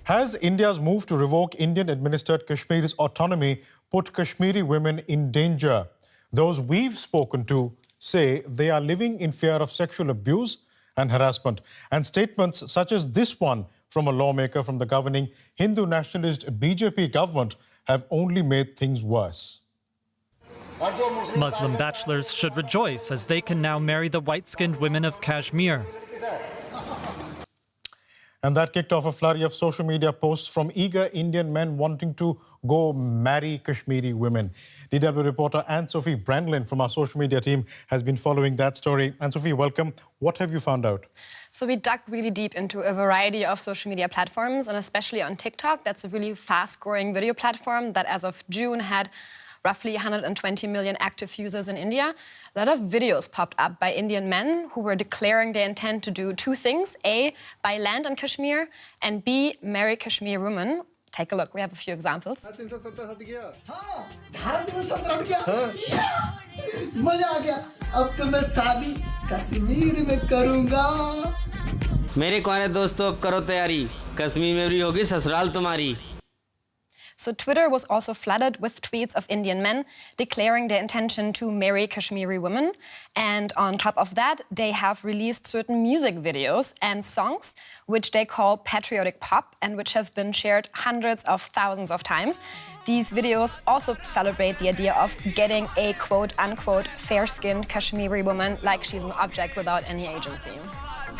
Has India's move to revoke Indian-administered Kashmir's autonomy put Kashmiri women in danger? Those we've spoken to say they are living in fear of sexual abuse and harassment. And statements such as this one from a lawmaker from the governing Hindu nationalist BJP government have only made things worse. Muslim bachelors should rejoice as they can now marry the white-skinned women of Kashmir. And that kicked off a flurry of social media posts from eager Indian men wanting to go marry Kashmiri women. DW reporter Anne-Sophie Brandlin from our social media team has been following that story. Anne-Sophie, welcome. What have you found out? So we dug really deep into a variety of social media platforms, and especially on TikTok. That's a really fast-growing video platform that as of June had roughly 120 million active users in India. A lot of videos popped up by Indian men who were declaring their intent to do two things. A, buy land in Kashmir, and B, marry Kashmiri women. Take a look, we have a few examples. मेरे कुंवारे दोस्तों अब करो तैयारी कश्मीर में भी होगी ससुराल तुम्हारी. So Twitter was also flooded with tweets of Indian men declaring their intention to marry Kashmiri women. And on top of that, they have released certain music videos and songs which they call patriotic pop and which have been shared hundreds of thousands of times. These videos also celebrate the idea of getting a quote-unquote fair-skinned Kashmiri woman like she's an object without any agency.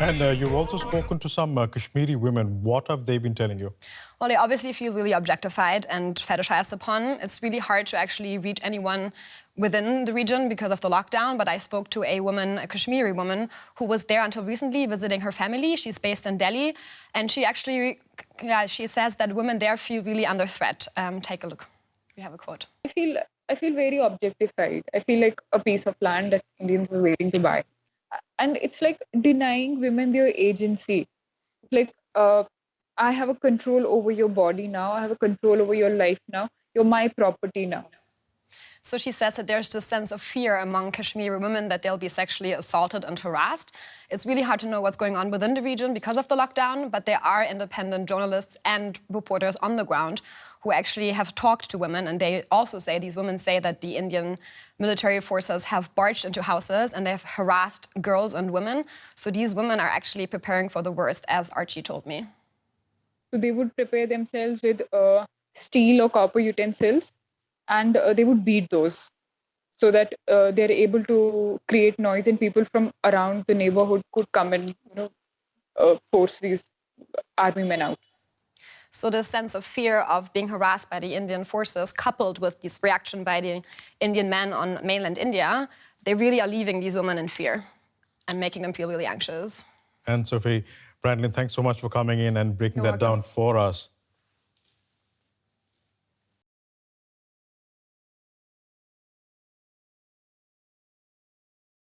And you've also spoken to some Kashmiri women. What have they been telling you? Well, they obviously feel really objectified and fetishized upon. It's really hard to actually reach anyone within the region because of the lockdown, but I spoke to a woman, a Kashmiri woman, who was there until recently visiting her family. She's based in Delhi, and she actually, she says that women there feel really under threat. Take a look. We have a quote. I feel very objectified. I feel like a piece of land that Indians were waiting to buy. And it's like denying women their agency. It's like, I have a control over your body now. I have a control over your life now. You're my property now. So she says that there's this sense of fear among Kashmiri women that they'll be sexually assaulted and harassed. It's really hard to know what's going on within the region because of the lockdown, but there are independent journalists and reporters on the ground who actually have talked to women, and they also say, these women say that the Indian military forces have barged into houses and they've harassed girls and women. So these women are actually preparing for the worst, as Archie told me. So they would prepare themselves with steel or copper utensils, and they would beat those so that they're able to create noise and people from around the neighborhood could come and force these army men out. So the sense of fear of being harassed by the Indian forces, coupled with this reaction by the Indian men on mainland India, they really are leaving these women in fear and making them feel really anxious. And Sophie Brandlin, thanks so much for coming in and breaking You're that welcome. down for us.